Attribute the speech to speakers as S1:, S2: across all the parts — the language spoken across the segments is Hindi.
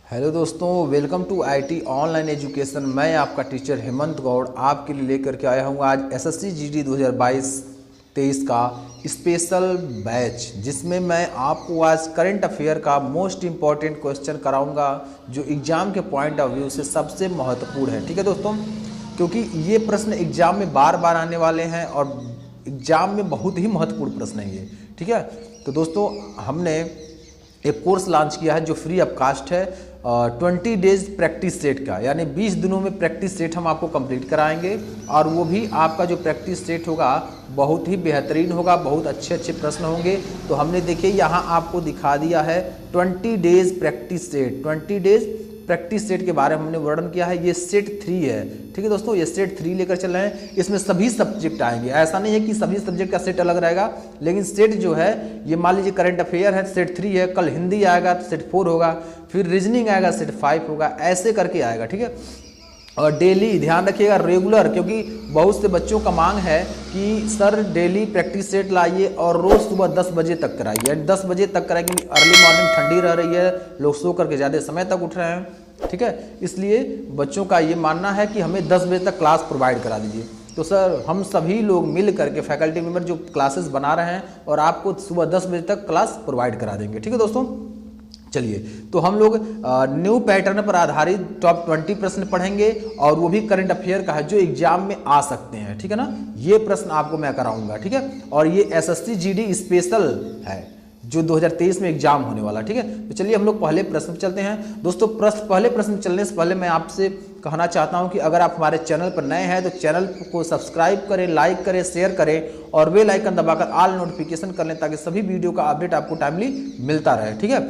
S1: हेलो दोस्तों, welcome to IT online education. मैं आपका टीचर हेमंत गौड़ आपके लिए लेकर के आया हूँ आज एसएससी जीडी 2022-23 का स्पेशल बैच, जिसमें मैं आपको आज करंट अफेयर का मोस्ट इम्पॉर्टेंट क्वेश्चन कराऊंगा जो एग्जाम के पॉइंट ऑफ व्यू से सबसे महत्वपूर्ण है। ठीक है दोस्तों, क्योंकि ये प्रश्न एग्जाम में बार बार आने वाले हैं और एग्जाम में बहुत ही महत्वपूर्ण प्रश्न है ये। ठीक है, तो दोस्तों हमने एक कोर्स लॉन्च किया है जो फ्री ऑफ कास्ट है 20 डेज प्रैक्टिस सेट का, यानी 20 दिनों में प्रैक्टिस सेट हम आपको कंप्लीट कराएंगे और वो भी आपका जो प्रैक्टिस सेट होगा बहुत ही बेहतरीन होगा, बहुत अच्छे अच्छे प्रश्न होंगे। तो हमने देखिए यहाँ आपको दिखा दिया है 20 days practice set. 20 days practice set के बारे में हमने वर्णन किया है। ये सेट 3 है। ठीक है दोस्तों, ये सेट 3 लेकर चल रहे हैं। इसमें सभी सब्जेक्ट आएंगे, ऐसा नहीं है कि सभी सब्जेक्ट का सेट अलग रहेगा, लेकिन सेट जो है ये मान लीजिए करंट अफेयर है सेट 3 है, कल हिंदी आएगा तो सेट 4 होगा, फिर रीजनिंग आएगा सेट 5 होगा, ऐसे करके आएगा। ठीक है, और डेली ध्यान रखिएगा रेगुलर, क्योंकि बहुत से बच्चों का मांग है कि सर डेली प्रैक्टिस सेट लाइए और रोज़ सुबह 10 बजे तक कराइए, यानी 10 बजे तक कराइए क्योंकि अर्ली मॉर्निंग ठंडी रह रही है, लोग सो करके ज़्यादा समय तक उठ रहे हैं। ठीक है, इसलिए बच्चों का ये मानना है कि हमें 10 बजे तक क्लास प्रोवाइड करा दीजिए। तो सर हम सभी लोग मिल करके फैकल्टी मेंबर जो क्लासेस बना रहे हैं और आपको सुबह 10 बजे तक क्लास प्रोवाइड करा देंगे। ठीक है दोस्तों, चलिए तो हम लोग न्यू पैटर्न पर आधारित टॉप 20 प्रश्न पढ़ेंगे और वो भी करंट अफेयर का है जो एग्जाम में आ सकते हैं। ठीक है ना, ये प्रश्न आपको मैं कराऊंगा। ठीक है, और ये एसएससी जीडी स्पेशल है जो 2023 में एग्जाम होने वाला। ठीक है, तो चलिए हम लोग पहले प्रश्न पर चलते हैं। दोस्तों पहले प्रश्न चलने से पहले मैं आपसे कहना चाहता हूं कि अगर आप हमारे चैनल पर नए हैं तो चैनल को सब्सक्राइब करें, लाइक करें, शेयर करें और बेल आइकन दबाकर ऑल नोटिफिकेशन कर लें ताकि सभी वीडियो का अपडेट आपको टाइमली मिलता रहे। ठीक है,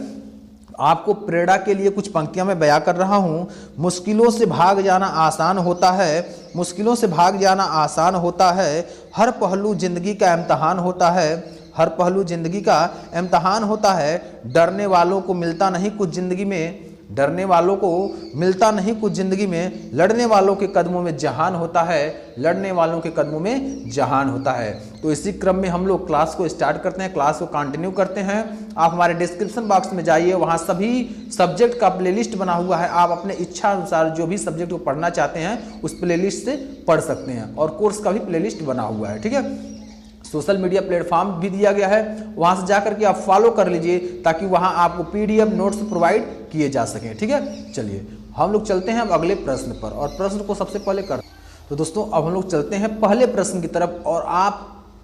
S1: आपको प्रेरणा के लिए कुछ पंक्तियां मैं बयां कर रहा हूं। मुश्किलों से भाग जाना आसान होता है, मुश्किलों से भाग जाना आसान होता है, हर पहलू जिंदगी का इम्तहान होता है, हर पहलू जिंदगी का इम्तहान होता है, डरने वालों को मिलता नहीं कुछ जिंदगी में, डरने वालों को मिलता नहीं कुछ जिंदगी में, लड़ने वालों के कदमों में जहान होता है, लड़ने वालों के कदमों में जहान होता है। तो इसी क्रम में हम लोग क्लास को स्टार्ट करते हैं, क्लास को कंटिन्यू करते हैं। आप हमारे डिस्क्रिप्शन बॉक्स में जाइए, वहाँ सभी सब्जेक्ट का प्लेलिस्ट बना हुआ है। आप अपने इच्छा अनुसार जो भी सब्जेक्ट को पढ़ना चाहते हैं उस प्लेलिस्ट से पढ़ सकते हैं और कोर्स का भी प्लेलिस्ट बना हुआ है। ठीक है, सोशल मीडिया प्लेटफॉर्म भी दिया गया है, वहां से जाकर के आप फॉलो कर लीजिए ताकि वहां आपको पीडीएफ नोट्स प्रोवाइड किए जा सकें। ठीक है, चलिए हम लोग चलते हैं अब अगले प्रश्न पर और प्रश्न को सबसे पहले कर। तो दोस्तों अब हम लोग चलते हैं पहले प्रश्न की तरफ और आप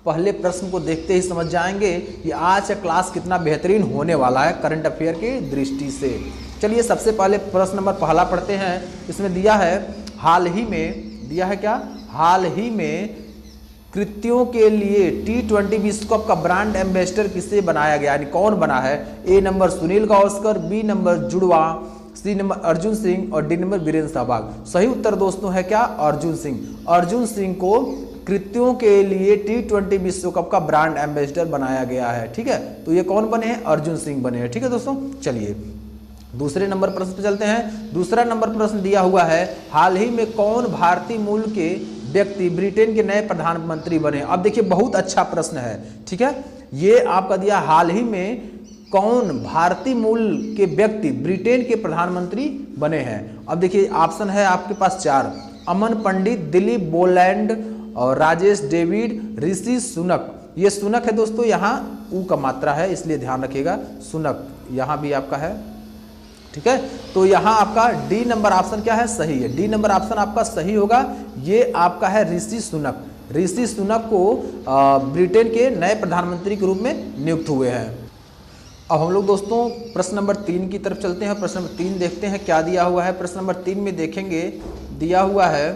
S1: पहले प्रश्न को देखते ही समझ जाएंगे कि आज का क्लास कितना बेहतरीन होने वाला है करंट अफेयर की दृष्टि से। चलिए सबसे पहले प्रश्न नंबर पहला पढ़ते हैं। इसमें दिया है हाल ही में, दिया है क्या, हाल ही में कृतियों के लिए T20 विश्व कप का ब्रांड एम्बेसडर किसे बनाया गया, यानी कौन बना है। A number Sunil Gavaskar, B number जुड़वा, सी नंबर अर्जुन सिंह और डी नंबर वीरेंद्र सहवाग। सही उत्तर दोस्तों है क्या, अर्जुन सिंह। अर्जुन सिंह को कृतियों के लिए T20 विश्व कप का ब्रांड एम्बेसडर बनाया गया है। ठीक है, तो ये कौन बने हैं, अर्जुन सिंह बने हैं। ठीक है दोस्तों, चलिए दूसरे नंबर प्रश्न पर चलते हैं। दूसरा नंबर प्रश्न दिया हुआ है हाल ही में कौन भारतीय मूल के व्यक्ति ब्रिटेन के नए प्रधानमंत्री बने। अब देखिए बहुत अच्छा प्रश्न है। ठीक है, ये आपका दिया हाल ही में कौन भारतीय मूल के व्यक्ति ब्रिटेन के प्रधानमंत्री बने हैं। अब देखिए ऑप्शन है आपके पास 4, अमन पंडित, दिलीप बोलैंड और राजेश डेविड, ऋषि सुनक। ये सुनक है दोस्तों, यहाँ ऊ का मात्रा है इसलिए ध्यान रखिएगा, सुनक यहाँ भी आपका है। ठीक है, तो यहाँ आपका डी नंबर ऑप्शन क्या है, सही है। डी नंबर ऑप्शन आपका सही होगा। ये आपका है ऋषि सुनक। ऋषि सुनक को ब्रिटेन के नए प्रधानमंत्री के रूप में नियुक्त हुए हैं। अब हम लोग दोस्तों प्रश्न नंबर 3 की तरफ चलते हैं। प्रश्न नंबर 3 देखते हैं क्या दिया हुआ है। प्रश्न नंबर 3 में देखेंगे दिया हुआ है,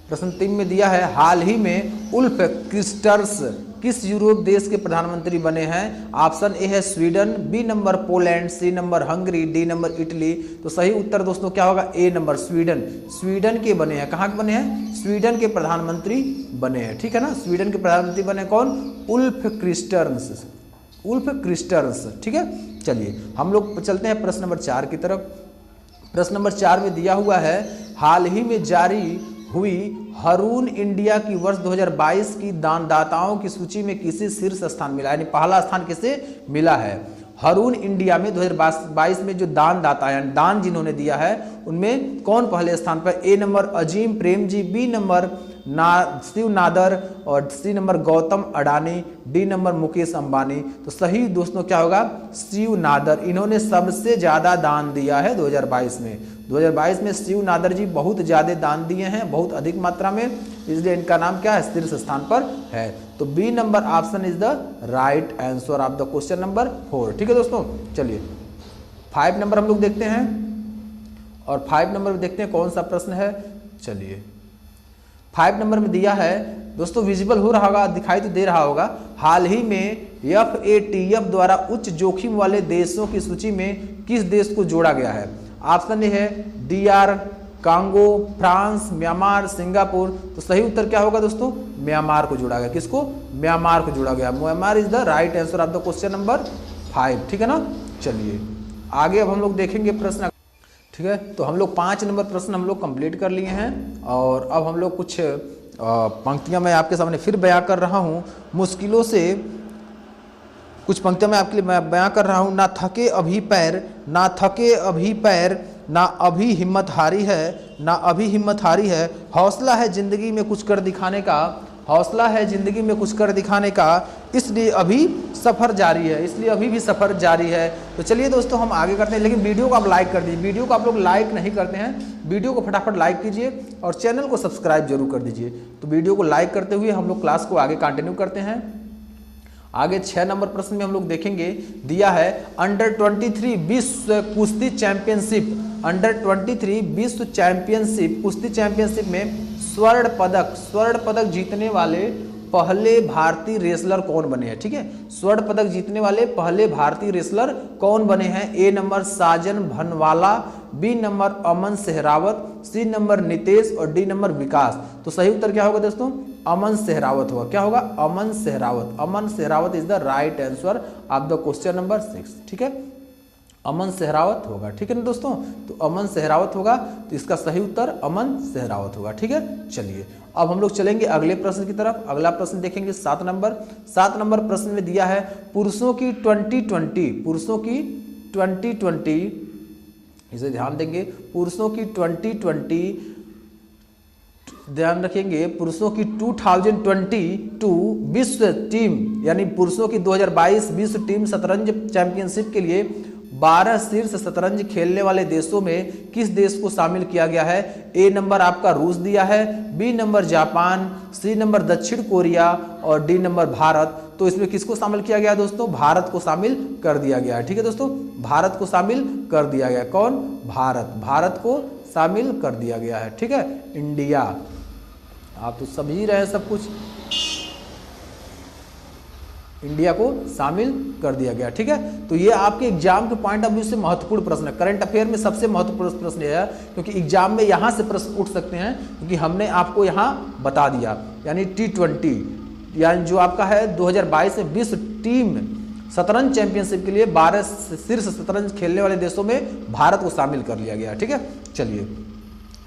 S1: प्रश्न 3 में दिया है हाल ही में उल्फ क्रिस्टर्स किस यूरोप देश के प्रधानमंत्री बने हैं। ऑप्शन ए है Sweden, B number Poland, C number Hungary, D number Italy. तो सही उत्तर दोस्तों क्या होगा, ए नंबर स्वीडन। स्वीडन के बने हैं, कहाँ के बने हैं, स्वीडन के प्रधानमंत्री बने हैं। ठीक है ना, स्वीडन के प्रधानमंत्री बने कौन, उल्फ क्रिस्टर्स, उल्फ क्रिस्टर्स। ठीक है, चलिए हम लोग चलते हैं प्रश्न नंबर 4 की तरफ। प्रश्न नंबर 4 में दिया हुआ है हाल ही में जारी हुई रून इंडिया की वर्ष 2022 की दानदाताओं की सूची में किसे शीर्ष स्थान मिला, यानी पहला स्थान किसे मिला है। हरून इंडिया में 2022 में जो दान दाता है, दान जिन्होंने दिया है, उनमें कौन पहले स्थान पर? A number Azim Premji, B number Shiv Nadar और C number Gautam Adani, D number Mukesh Ambani. तो सही दोस्तों क्या होगा? शिव नादर। इन्होंने सबसे ज्यादा दान दिया है 2022 में। 2022 में शिव नादर जी बहुत ज्यादा दान दिए हैं, बहुत अधिक मात्रा में, इसलिए इनका नाम क्या है? शीर्ष स्थान पर है। तो B number option is the right answer of the question number 4। ठीक है दोस्तों, चलिए 5 नंबर हम लोग देखते हैं और 5 नंबर में देखते हैं कौन सा प्रश्न है। चलिए 5 नंबर में दिया है दोस्तों, विजिबल हो रहा होगा, दिखाई तो दे रहा होगा। हाल ही में FATF द्वारा उच्च जोखिम वाले देशों की सूची में किस देश को जोड़ा गया है? ऑप्शन ए है DR, Congo, France, Myanmar, Singapore. तो सही उत्तर क्या होगा दोस्तों? म्यांमार को जोड़ा गया। किसको? म्यांमार को जोड़ा गया। Myanmar is the right answer of the question number 5। ठीक है ना, चलिए आगे अब हम लोग देखेंगे प्रश्न। ठीक है, तो हम लोग 5 नंबर प्रश्न हम लोग कंप्लीट कर लिए हैं और अब हम लोग कुछ पंक्तियां मैं आपके सामने फिर बयां कर रहा हूं। मुश्किलों से कुछ पंक्तियां मैं आपके लिए बयां कर रहा हूं। ना थके अभी पैर, ना थके अभी पैर, ना अभी हिम्मत हारी है, ना अभी हिम्मत हारी है। हौसला है जिंदगी में कुछ कर दिखाने का, हौसला है जिंदगी में कुछ कर दिखाने का, इसलिए अभी सफ़र जारी है, इसलिए अभी भी सफ़र जारी है। तो चलिए दोस्तों हम आगे करते हैं, लेकिन वीडियो को आप लाइक कर दीजिए। वीडियो को आप लोग लाइक नहीं करते हैं, वीडियो को फटाफट लाइक कीजिए और चैनल को सब्सक्राइब जरूर कर दीजिए। तो वीडियो को लाइक करते हुए हम लोग क्लास को आगे कंटिन्यू करते हैं। आगे 6 नंबर प्रश्न में हम लोग देखेंगे, दिया है अंडर 23 विश्व कुश्ती चैंपियनशिप, अंडर 23 विश्व चैंपियनशिप कुश्ती चैंपियनशिप में स्वर्ण पदक जीतने वाले पहले भारतीय रेसलर कौन बने हैं? ठीक है, स्वर्ण पदक जीतने वाले पहले भारतीय रेसलर कौन बने हैं? A number Sajan Bhanwala, B number Aman Sehrawat, C number Nitesh और डी नंबर विकास। तो सही उत्तर क्या होगा दोस्तों? अमन सहरावत होगा। क्या होगा? Aman Sehrawat. Aman Sehrawat is the right answer of the question number 6। ठीक है, अमन सहरावत होगा। ठीक है ना दोस्तों, तो अमन सहरावत होगा, तो इसका सही उत्तर अमन सहरावत होगा। ठीक है, चलिए अब हम लोग चलेंगे अगले प्रश्न की तरफ। अगला प्रश्न देखेंगे 7 नंबर। 7 नंबर प्रश्न में दिया है पुरुषों की 2020, पुरुषों की 2020, इसे ध्यान देंगे, पुरुषों की 2020, ध्यान रखेंगे, पुरुषों की 2022 विश्व टीम यानी पुरुषों की 2022 विश्व टीम शतरंज चैंपियनशिप के लिए 12 शीर्ष शतरंज खेलने वाले देशों में किस देश को शामिल किया गया है? ए नंबर आपका रूस दिया है, B number Japan, C number दक्षिण कोरिया और डी नंबर भारत। तो इसमें किसको शामिल किया गया दोस्तों? भारत को शामिल कर दिया गया है। ठीक है दोस्तों, भारत को शामिल कर दिया गया। कौन? भारत। भारत को शामिल कर दिया गया है। ठीक है, इंडिया, आप तो समझ ही रहे हैं सब कुछ, इंडिया को शामिल कर दिया गया। ठीक है, तो ये आपके एग्जाम के पॉइंट ऑफ व्यू से महत्वपूर्ण प्रश्न है, करंट अफेयर में सबसे महत्वपूर्ण प्रश्न है, क्योंकि एग्जाम में यहाँ से प्रश्न उठ सकते हैं, क्योंकि हमने आपको यहाँ बता दिया। यानी T20 यानी जो आपका है 2022 में विश्व टीम शतरंज चैंपियनशिप के लिए 12 शीर्ष शतरंज खेलने वाले देशों में भारत को शामिल कर लिया गया। ठीक है, चलिए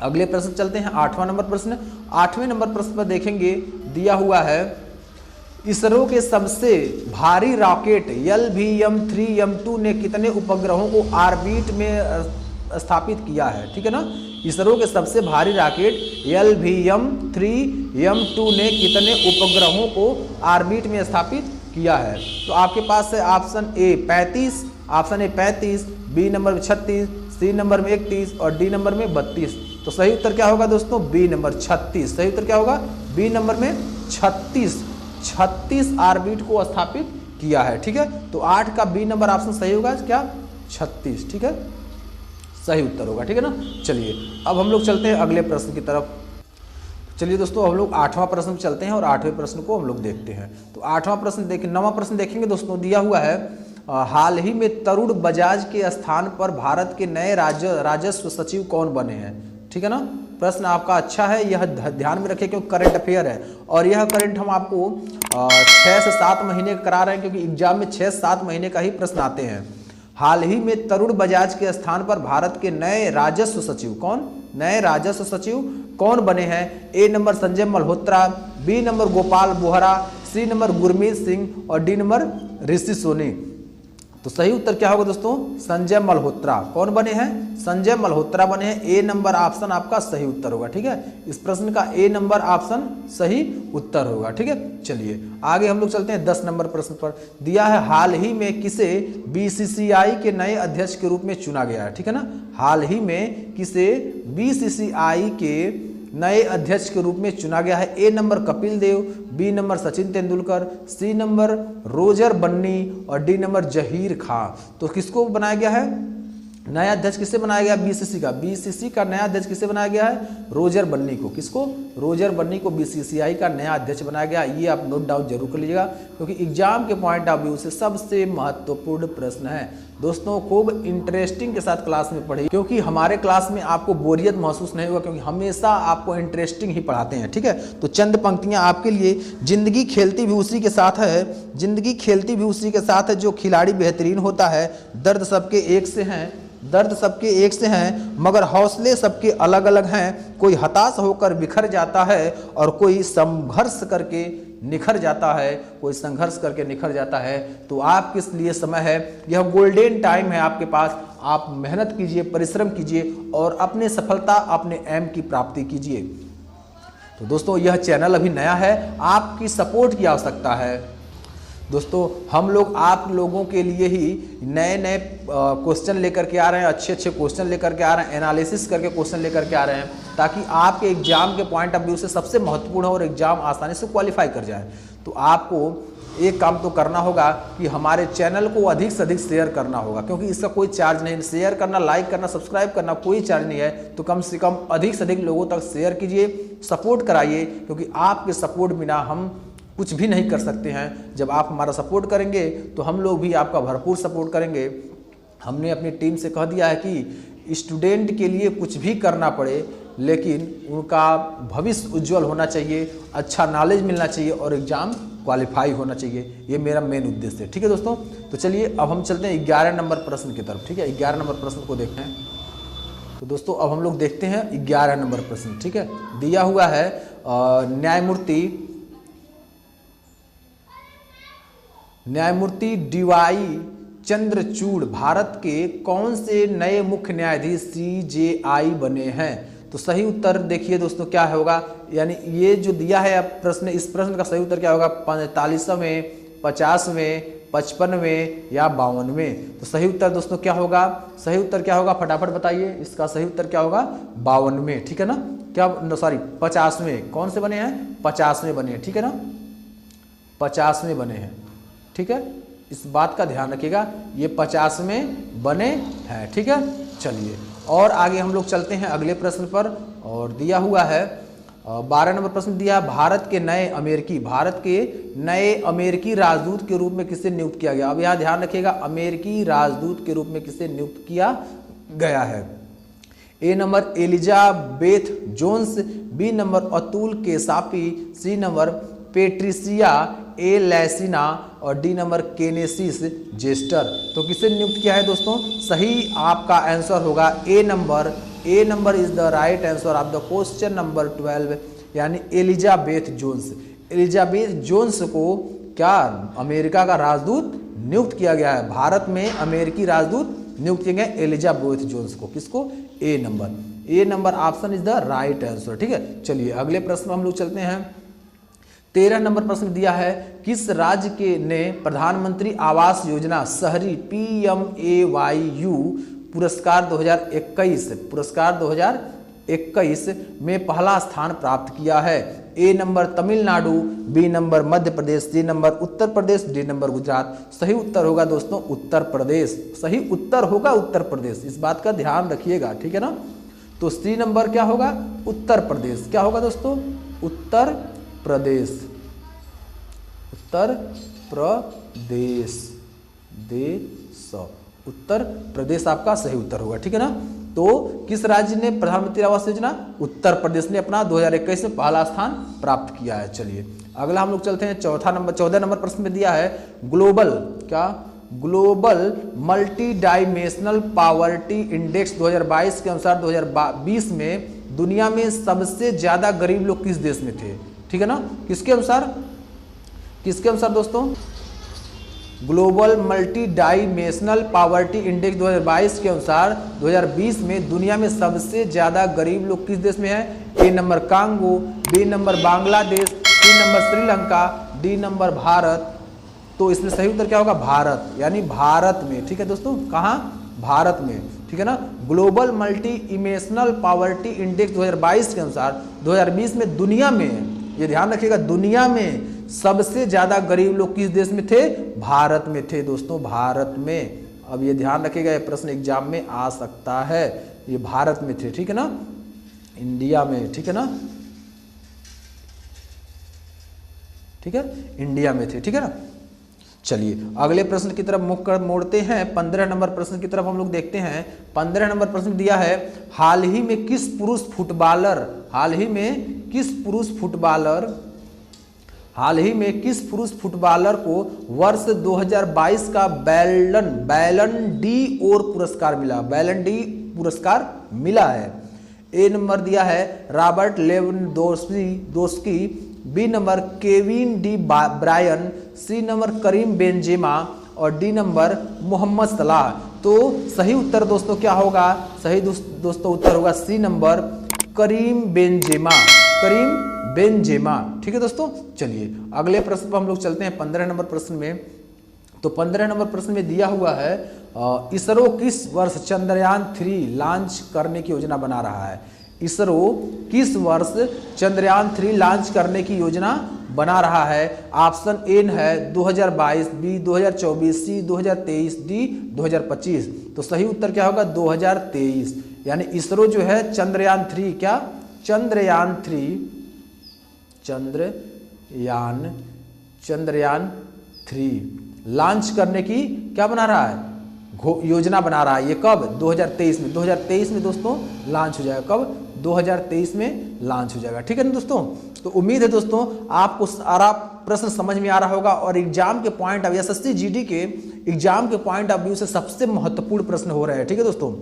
S1: अगले प्रश्न चलते हैं। 8वां नंबर प्रश्न। 8वें नंबर प्रश्न पर देखेंगे, दिया हुआ है इसरो के सबसे भारी रॉकेट LVM-3M2 ने कितने उपग्रहों को ऑर्बिट में स्थापित किया है? ठीक है ना, इसरो के सबसे भारी रॉकेट LVM-3M2 ने कितने उपग्रहों को ऑर्बिट में स्थापित किया है? तो आपके पास है option A 35, option A 35, B number में 36, सी नंबर में 31 और डी नंबर में 32। तो सही उत्तर क्या होगा दोस्तों? B number 36। सही उत्तर क्या होगा? बी नंबर में 36 ऑर्बिट को स्थापित किया है। ठीक है, तो 8 का बी नंबर ऑप्शन सही होगा क्या? 36। ठीक है, सही उत्तर होगा। ठीक है ना, चलिए अब हम लोग चलते हैं अगले प्रश्न की तरफ। चलिए दोस्तों हम लोग 8वां प्रश्न चलते हैं और 8वें प्रश्न को हम लोग देखते हैं। तो 8वां प्रश्न देखें, 9वां प्रश्न देखेंगे दोस्तों। दिया हुआ है हाल ही में तरुण बजाज के स्थान पर भारत के नए राजस्व सचिव कौन बने हैं? ठीक है ना, प्रश्न आपका अच्छा है, यह ध्यान में रखें क्योंकि करंट अफेयर है और यह करंट हम आपको 6 से 7 महीने करा रहे हैं, क्योंकि एग्जाम में 6 से 7 महीने का ही प्रश्न आते हैं। हाल ही में तरुण बजाज के स्थान पर भारत के नए राजस्व सचिव कौन? नए राजस्व सचिव कौन बने हैं? A number Sanjay Malhotra, B number Gopal Bohra, C number Gurmeet Singh और डी नंबर ऋषि सोनी। तो सही उत्तर क्या होगा दोस्तों? संजय मल्होत्रा। कौन बने हैं? संजय मल्होत्रा बने हैं। ए नंबर ऑप्शन आपका सही उत्तर होगा। ठीक है, इस प्रश्न का ए नंबर ऑप्शन सही उत्तर होगा। ठीक है, चलिए आगे हम लोग चलते हैं 10 नंबर प्रश्न पर। दिया है हाल ही में किसे बीसीसीआई के नए अध्यक्ष के रूप में चुना गया है। ठीक है ना, हाल ही में किसे बीसीसीआई के नए अध्यक्ष के रूप में चुना गया है। A number Kapil Dev, B number Sachin Tendulkar, C number Roger Binny और डी नंबर जहीर खां। तो किसको बनाया गया है नया अध्यक्ष? किसे बनाया गया? बीसीसी का। बीसीसी का नया अध्यक्ष किसे बनाया गया है? रोजर बन्नी को। किसको? रोजर बन्नी को बीसीसीआई का नया अध्यक्ष बनाया गया। ये आप नोट डाउन जरूर कर लीजिएगा, क्योंकि एग्जाम के पॉइंट ऑफ व्यू से सबसे महत्वपूर्ण प्रश्न है। दोस्तों खूब इंटरेस्टिंग के साथ क्लास में पढ़िए, क्योंकि हमारे क्लास में आपको बोरियत महसूस नहीं होगा, क्योंकि हमेशा आपको इंटरेस्टिंग ही पढ़ाते हैं। ठीक है, तो चंद पंक्तियां आपके लिए। जिंदगी खेलती भी उसी के साथ है, जिंदगी खेलती भी उसी के साथ है, जो खिलाड़ी बेहतरीन होता है। दर्द सबके एक से हैं, दर्द सबके एक से हैं, मगर हौसले सबके अलग अलग हैं। कोई हताश होकर बिखर जाता है और कोई संघर्ष करके निखर जाता है, कोई संघर्ष करके निखर जाता है। तो आपके लिए समय है, यह गोल्डन टाइम है आपके पास। आप मेहनत कीजिए, परिश्रम कीजिए और अपने सफलता, अपने एम की प्राप्ति कीजिए। तो दोस्तों यह चैनल अभी नया है, आपकी सपोर्ट की आवश्यकता है। दोस्तों हम लोग आप लोगों के लिए ही नए नए क्वेश्चन लेकर के आ रहे हैं, अच्छे अच्छे क्वेश्चन लेकर के आ रहे हैं, एनालिसिस करके क्वेश्चन लेकर के आ रहे हैं, ताकि आपके एग्जाम के पॉइंट ऑफ व्यू से सबसे महत्वपूर्ण हो और एग्जाम आसानी से क्वालिफाई कर जाए। तो आपको एक काम तो करना होगा कि हमारे चैनल को अधिक से अधिक शेयर करना होगा, क्योंकि इसका कोई चार्ज नहीं। शेयर करना, लाइक करना, सब्सक्राइब करना कोई चार्ज नहीं है। तो कम से कम अधिक से अधिक लोगों तक शेयर कीजिए, सपोर्ट कराइए, क्योंकि आपके सपोर्ट बिना हम कुछ भी नहीं कर सकते हैं। जब आप हमारा सपोर्ट करेंगे तो हम लोग भी आपका भरपूर सपोर्ट करेंगे। हमने अपनी टीम से कह दिया है कि स्टूडेंट के लिए कुछ भी करना पड़े, लेकिन उनका भविष्य उज्जवल होना चाहिए, अच्छा नॉलेज मिलना चाहिए और एग्ज़ाम क्वालिफाई होना चाहिए। ये मेरा मेन उद्देश्य है। ठीक है दोस्तों, तो चलिए अब हम चलते हैं 11 नंबर प्रश्न की तरफ। ठीक है, 11 नंबर प्रश्न को देखते हैं। तो दोस्तों अब हम लोग देखते हैं 11 नंबर प्रश्न। ठीक है, दिया हुआ है न्यायमूर्ति डीवाई चंद्रचूड़ भारत के कौन से नए मुख्य न्यायाधीश सीजेआई बने हैं? तो सही उत्तर देखिए दोस्तों क्या होगा, यानी ये जो दिया है प्रश्न, इस प्रश्न का सही उत्तर क्या होगा? 45वें, 50वें, 55वें या 52वें। तो सही उत्तर दोस्तों क्या होगा? सही उत्तर क्या होगा फटाफट बताइए। इसका सही उत्तर क्या होगा? 52वें। ठीक है ना, क्या सॉरी 50वें। कौन से बने हैं? 50वें बने हैं। ठीक है ना, 50वें बने हैं। ठीक है, इस बात का ध्यान रखिएगा, ये 50वें बने हैं। ठीक है, चलिए और आगे हम लोग चलते हैं अगले प्रश्न पर। और दिया हुआ है 12 नंबर प्रश्न दिया, भारत के नए अमेरिकी राजदूत के रूप में किसे नियुक्त किया गया? अब यहाँ ध्यान रखिएगा, अमेरिकी राजदूत के रूप में किसे नियुक्त किया गया है? A number Elizabeth Jones, B number Atul Keshap, C number Patricia A Lacina और डी नंबर केनेसिस जेस्टर। तो किसे नियुक्त किया है दोस्तों? सही आपका आंसर होगा A number. A number is the right answer of the question number 12, यानी एलिजाबेथ जोन्स। एलिजाबेथ जोन्स को क्या अमेरिका का राजदूत नियुक्त किया गया है? भारत में अमेरिकी राजदूत नियुक्त किए गए एलिजाबेथ जोन्स को। किसको? A number. A number option is the right answer. ठीक है, चलिए अगले प्रश्न हम लोग चलते हैं। 13 नंबर प्रश्न दिया है, किस राज्य के ने प्रधानमंत्री आवास योजना शहरी PMAYU पुरस्कार 2021 में पहला स्थान प्राप्त किया है? A number Tamil Nadu, B number Madhya Pradesh, C number Uttar Pradesh, D number Gujarat. सही उत्तर होगा दोस्तों उत्तर प्रदेश। सही उत्तर होगा उत्तर प्रदेश, इस बात का ध्यान रखिएगा। ठीक है ना, तो सी नंबर क्या होगा? उत्तर प्रदेश। क्या होगा दोस्तों? उत्तर प्रदेश। उत्तर प्रदेश, उत्तर प्रदेश आपका सही उत्तर होगा। ठीक है ना, तो किस राज्य ने प्रधानमंत्री आवास योजना? उत्तर प्रदेश ने अपना 2021 में पहला स्थान प्राप्त किया है। चलिए अगला हम लोग चलते हैं 14 नंबर प्रश्न में दिया है, global multi dimensional poverty index 2022 के अनुसार 2020 में दुनिया में सबसे ज्यादा गरीब लोग किस देश में थे? ठीक है ना, किसके अनुसार दोस्तों? Global multi dimensional poverty index 2022 के अनुसार 2020 में दुनिया में सबसे ज्यादा गरीब लोग किस देश में है? A number Congo, B number Bangladesh, C number Sri Lanka, D number Bharat. तो इसमें सही उत्तर क्या होगा? भारत, यानी भारत में। ठीक है दोस्तों, कहाँ? भारत में। ठीक है ना। ग्लोबल मल्टी इमेशनल पॉवर्टी इंडेक्स 2022 के अनुसार 2020 में दुनिया में, ये ध्यान रखिएगा, दुनिया में सबसे ज्यादा गरीब लोग किस देश में थे? भारत में थे दोस्तों, भारत में। अब ये ध्यान रखिएगा, ये प्रश्न एग्जाम में आ सकता है। ये भारत में थे, ठीक है ना, इंडिया में, ठीक है ना, ठीक है, इंडिया में थे, ठीक है ना। चलिए अगले प्रश्न की तरफ मुख कर मोड़ते हैं। 15 नंबर प्रश्न की तरफ हम लोग देखते हैं। 15 नंबर प्रश्न दिया है, हाल ही में किस पुरुष फुटबॉलर को वर्ष 2022 का बैलन डी और पुरस्कार मिला है? ए नंबर दिया है Robert Lewandowski, B number Kevin De Bruyne, C number Karim Benzema और डी नंबर मोहम्मद सलाह। तो सही उत्तर दोस्तों क्या होगा? सही दोस्तों उत्तर होगा सी नंबर करीम बेंजेमा। ठीक है दोस्तों। चलिए अगले प्रश्न पर हम लोग चलते हैं 15 नंबर प्रश्न में। तो 15 नंबर प्रश्न में दिया हुआ है, इसरो किस वर्ष चंद्रयान 3 लॉन्च करने की योजना बना रहा है? इसरो किस वर्ष चंद्रयान 3 लॉन्च करने की योजना बना रहा है? ऑप्शन ए है 2022, बी 2024, सी 2023, डी 2025। तो सही उत्तर क्या होगा? 2023। यानी इसरो जो है चंद्रयान 3 क्या? चंद्रयान 3 लॉन्च करने की क्या बना रहा है? योजना बना रहा है। ये कब? 2023 में। 2023 में दोस्तों लॉन्च हो जाएगा। कब? 2023 में लॉन्च हो जाएगा। ठीक है ना दोस्तों। तो उम्मीद है दोस्तों आपको सारा प्रश्न समझ में आ रहा होगा और एग्जाम के point of view, SSC GD के एग्जाम के पॉइंट ऑफ व्यू से सबसे महत्वपूर्ण प्रश्न हो रहे हैं। ठीक है दोस्तों।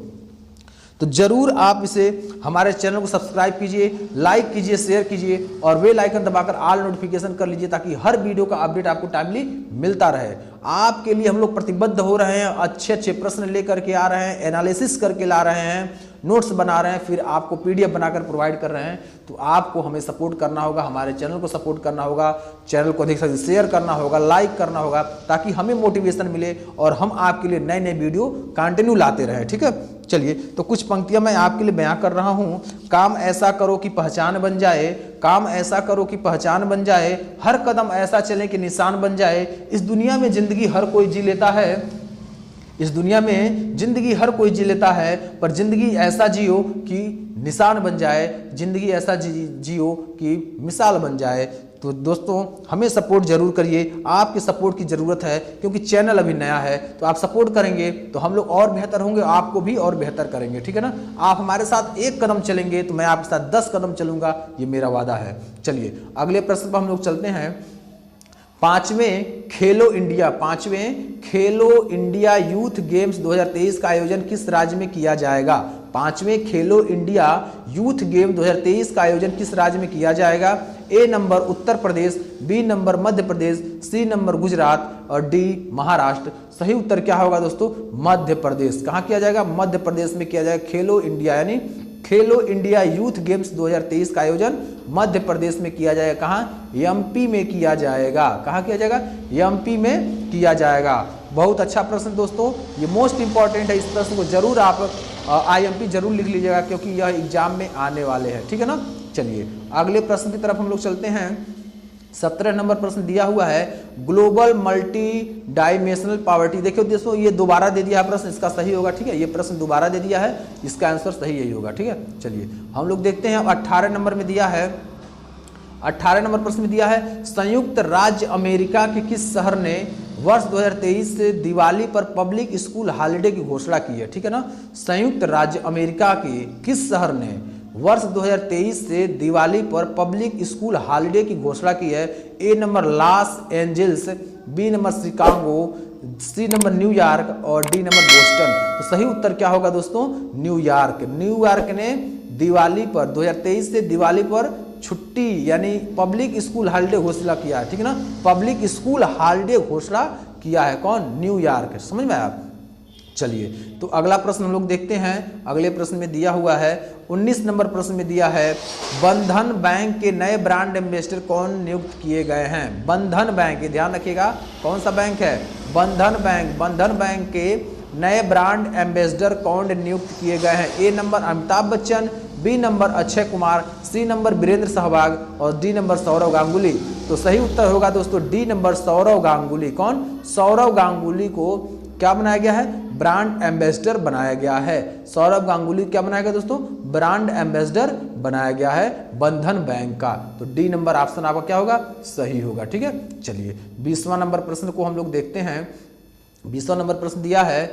S1: तो जरूर आप इसे हमारे चैनल को सब्सक्राइब कीजिए, लाइक कीजिए, शेयर कीजिए और बेल आइकन दबाकर ऑल नोटिफिकेशन कर लीजिए ताकि हर वीडियो का अपडेट आपको टाइमली मिलता रहे। आपके लिए हम लोग प्रतिबद्ध हो रहे हैं, अच्छे प्रश्न लेकर के आ रहे हैं, एनालिसिस करके ला रहे हैं, नोट्स बना रहे हैं, फिर आपको पीडीएफ बनाकर प्रोवाइड कर रहे हैं। तो आपको हमें सपोर्ट करना होगा, हमारे चैनल को सपोर्ट करना होगा, चैनल को अधिक से अधिक शेयर करना होगा, लाइक करना होगा ताकि हमें मोटिवेशन मिले और हम आपके लिए नए नए वीडियो कंटिन्यू लाते रहें। ठीक है। चलिए तो कुछ पंक्तियां मैं आपके लिए बयां कर रहा हूं। काम ऐसा करो कि पहचान बन जाए, काम ऐसा करो कि पहचान बन जाए, हर कदम ऐसा चले कि निशान बन जाए। इस दुनिया में जिंदगी हर कोई जी लेता है, इस दुनिया में जिंदगी हर कोई जी लेता है, पर जिंदगी ऐसा जियो कि निशान बन जाए, जिंदगी ऐसा जियो कि मिसाल बन जाए। तो दोस्तों हमें सपोर्ट जरूर करिए, आपके सपोर्ट की ज़रूरत है क्योंकि चैनल अभी नया है। तो आप सपोर्ट करेंगे तो हम लोग और बेहतर होंगे, आपको भी और बेहतर करेंगे। ठीक है ना। आप हमारे साथ एक कदम चलेंगे तो मैं आपके साथ 10 कदम चलूंगा, ये मेरा वादा है। चलिए अगले प्रश्न पर हम लोग चलते हैं। पांचवें खेलो इंडिया यूथ गेम्स 2023 का आयोजन किस राज्य में किया जाएगा? पांचवें खेलो इंडिया यूथ गेम 2023 का आयोजन किस राज्य में किया जाएगा? ए number Uttar Pradesh, B number Madhya Pradesh, सी नंबर गुजरात और डी महाराष्ट्र। सही उत्तर क्या होगा दोस्तों? मध्य प्रदेश। कहाँ किया जाएगा? मध्य प्रदेश में किया जाएगा। खेलो इंडिया यानी खेलो इंडिया यूथ गेम्स 2023 का आयोजन मध्य प्रदेश में किया जाएगा। कहाँ? एमपी में किया जाएगा। कहाँ किया जाएगा? एमपी में किया जाएगा। बहुत अच्छा प्रश्न दोस्तों, ये मोस्ट इंपॉर्टेंट है। इस प्रश्न को जरूर आप IMP जरूर लिख लीजिएगा क्योंकि यह एग्जाम में आने वाले हैं। ठीक है ना। चलिए अगले प्रश्न की तरफ हम लोग चलते हैं। 17 नंबर प्रश्न दिया हुआ है, ग्लोबल मल्टी डाइमेंशनल पॉवर्टी। देखिए दोस्तों ये दोबारा दे दिया है प्रश्न, इसका सही होगा। ठीक है, ये प्रश्न दोबारा दे दिया है, इसका आंसर सही यही होगा। ठीक है। चलिए हम लोग देखते हैं। 18 नंबर में दिया है, 18 नंबर प्रश्न में दिया है, संयुक्त राज्य अमेरिका के किस शहर ने वर्ष 2023 से दिवाली पर पब्लिक स्कूल हॉलिडे की घोषणा की है? ठीक है ना। संयुक्त राज्य अमेरिका के किस शहर ने वर्ष 2023 से दिवाली पर पब्लिक स्कूल हॉलिडे की घोषणा की है? A number Los Angeles, B number Chicago, C number New York और डी नंबर बोस्टन। तो सही उत्तर क्या होगा दोस्तों? न्यूयॉर्क। न्यूयॉर्क ने दिवाली पर 2023 से दिवाली पर छुट्टी यानी पब्लिक स्कूल हॉलिडे घोषणा किया है। ठीक है ना। पब्लिक स्कूल हॉलिडे घोषणा किया है। कौन? न्यूयॉर्क। समझ में आया आप? चलिए तो अगला प्रश्न हम लोग देखते हैं। अगले प्रश्न में दिया हुआ है 19 नंबर प्रश्न में दिया है बंधन बैंक के नए ब्रांड एम्बेसडर कौन नियुक्त किए गए हैं। बंधन बैंक, ध्यान रखिएगा कौन सा बैंक है? बंधन बैंक। बंधन बैंक के नए ब्रांड एम्बेसडर कौन नियुक्त किए गए हैं? A number Amitabh Bachchan, B number Akshay Kumar, C number Virender Sehwag और डी नंबर सौरव गांगुली। तो सही उत्तर होगा दोस्तों डी नंबर सौरव गांगुली। कौन? सौरव गांगुली को क्या बनाया गया है? ब्रांड एम्बेसडर बनाया गया है। सौरव गांगुली क्या बनाया गया दोस्तों? ब्रांड एम्बेसडर बनाया गया है बंधन बैंक का। तो डी नंबर ऑप्शन आपका क्या होगा? सही होगा। ठीक है, चलिए 20वां नंबर प्रश्न को हम लोग देखते हैं। 20वां नंबर प्रश्न दिया है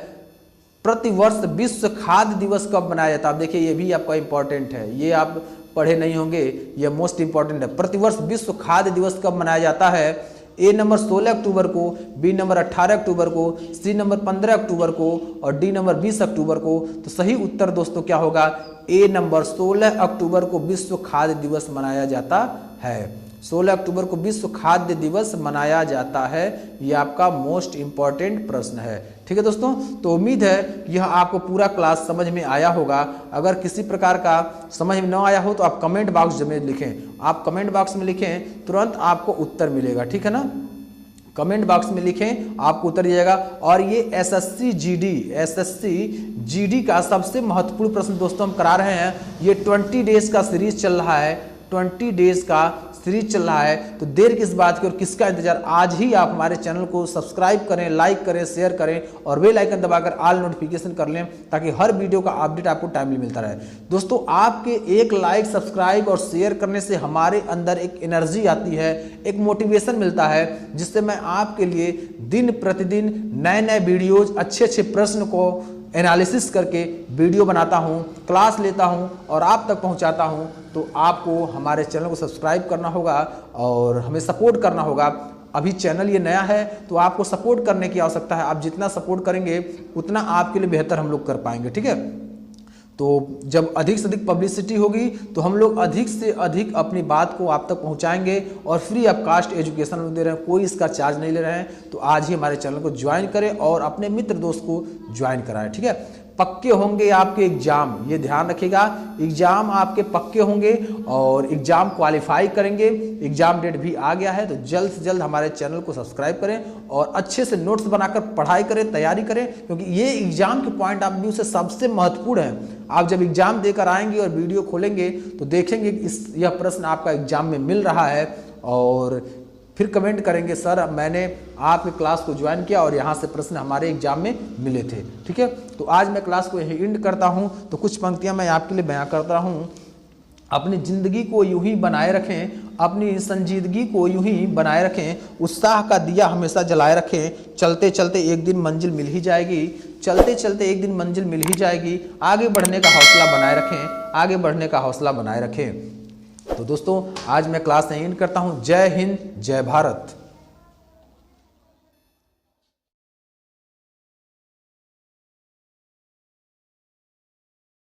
S1: प्रतिवर्ष विश्व खाद्य दिवस कब मनाया जाता है? आप देखिए ये भी आपका इंपॉर्टेंट है, ये आप पढ़े नहीं होंगे, ये मोस्ट इंपॉर्टेंट है। प्रतिवर्ष विश्व खाद्य दिवस कब मनाया जाता है? ए नंबर 16 अक्टूबर को, बी नंबर 18 अक्टूबर को, सी नंबर 15 अक्टूबर को और डी नंबर 20 अक्टूबर को। तो सही उत्तर दोस्तों क्या होगा? ए नंबर 16 अक्टूबर को विश्व खाद्य दिवस मनाया जाता है। 16 अक्टूबर को विश्व खाद्य दिवस मनाया जाता है। ये आपका मोस्ट इंपॉर्टेंट प्रश्न है। ठीक है दोस्तों, तो उम्मीद है कि यह आपको पूरा क्लास समझ में आया होगा। अगर किसी प्रकार का समझ में न आया हो तो आप कमेंट बॉक्स में लिखें। आप कमेंट बॉक्स में लिखें, तुरंत आपको उत्तर मिलेगा। ठीक है ना, कमेंट बॉक्स में लिखें, आपको उत्तर दिएगा। और ये एसएससी जीडी का सबसे महत्वपूर्ण प्रश्न दोस्तों हम करा रहे हैं। ये 20 डेज का सीरीज चल रहा है, 20 डेज का सीरीज चल रहा है। तो देर किस बात की और किसका इंतजार? आज ही आप हमारे चैनल को सब्सक्राइब करें, लाइक करें, शेयर करें और बेल आइकन दबाकर ऑल नोटिफिकेशन कर लें ताकि हर वीडियो का अपडेट आपको टाइमली मिलता रहे। दोस्तों आपके एक लाइक, सब्सक्राइब और शेयर करने से हमारे अंदर एक एनर्जी आती है, एक मोटिवेशन मिलता है, जिससे मैं आपके लिए दिन प्रतिदिन नए नए वीडियोज, अच्छे अच्छे प्रश्न को एनालिसिस करके वीडियो बनाता हूं, क्लास लेता हूं और आप तक पहुंचाता हूं। तो आपको हमारे चैनल को सब्सक्राइब करना होगा और हमें सपोर्ट करना होगा। अभी चैनल ये नया है तो आपको सपोर्ट करने की आवश्यकता है। आप जितना सपोर्ट करेंगे उतना आपके लिए बेहतर हम लोग कर पाएंगे। ठीक है, तो जब अधिक से अधिक पब्लिसिटी होगी तो हम लोग अधिक से अधिक अपनी बात को आप तक पहुंचाएंगे और फ्री ऑफ कास्ट एजुकेशन दे रहे हैं, कोई इसका चार्ज नहीं ले रहे हैं। तो आज ही हमारे चैनल को ज्वाइन करें और अपने मित्र दोस्त को ज्वाइन कराएं। ठीक है, पक्के होंगे आपके एग्जाम, ये ध्यान रखिएगा, एग्जाम आपके पक्के होंगे और एग्जाम क्वालिफाई करेंगे। एग्जाम डेट भी आ गया है, तो जल्द से जल्द हमारे चैनल को सब्सक्राइब करें और अच्छे से नोट्स बनाकर पढ़ाई करें, तैयारी करें, क्योंकि ये एग्जाम के पॉइंट ऑफ व्यू से सबसे महत्वपूर्ण है। आप जब एग्जाम देकर आएंगे और वीडियो खोलेंगे तो देखेंगे कि यह प्रश्न आपका एग्जाम में मिल रहा है और फिर कमेंट करेंगे सर मैंने आपके क्लास को ज्वाइन किया और यहाँ से प्रश्न हमारे एग्जाम में मिले थे। ठीक है, तो आज मैं क्लास को यही एंड करता हूँ। तो कुछ पंक्तियाँ मैं आपके लिए बयां करता हूँ। अपनी जिंदगी को यूं ही बनाए रखें, अपनी संजीदगी को यूं ही बनाए रखें, उत्साह का दिया हमेशा जलाए रखें, चलते चलते एक दिन मंजिल मिल ही जाएगी, चलते चलते एक दिन मंजिल मिल ही जाएगी, आगे बढ़ने का हौसला बनाए रखें, आगे बढ़ने का हौसला बनाए रखें। तो दोस्तों आज मैं क्लास एंड करता हूं। जय हिंद, जय भारत।